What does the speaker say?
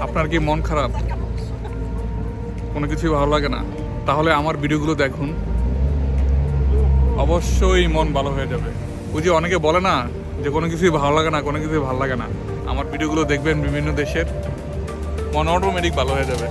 আপনার কি মন খারাপ, কোনো কিছুই ভালো লাগে না? তাহলে আমার ভিডিওগুলো দেখুন, অবশ্যই মন ভালো হয়ে যাবে। ওই যে অনেকে বলে না যে কোনো কিছুই ভালো লাগে না, কোনো কিছুই ভালো লাগে না, আমার ভিডিওগুলো দেখবেন বিভিন্ন দেশের, মন অটোমেটিক ভালো হয়ে যাবে।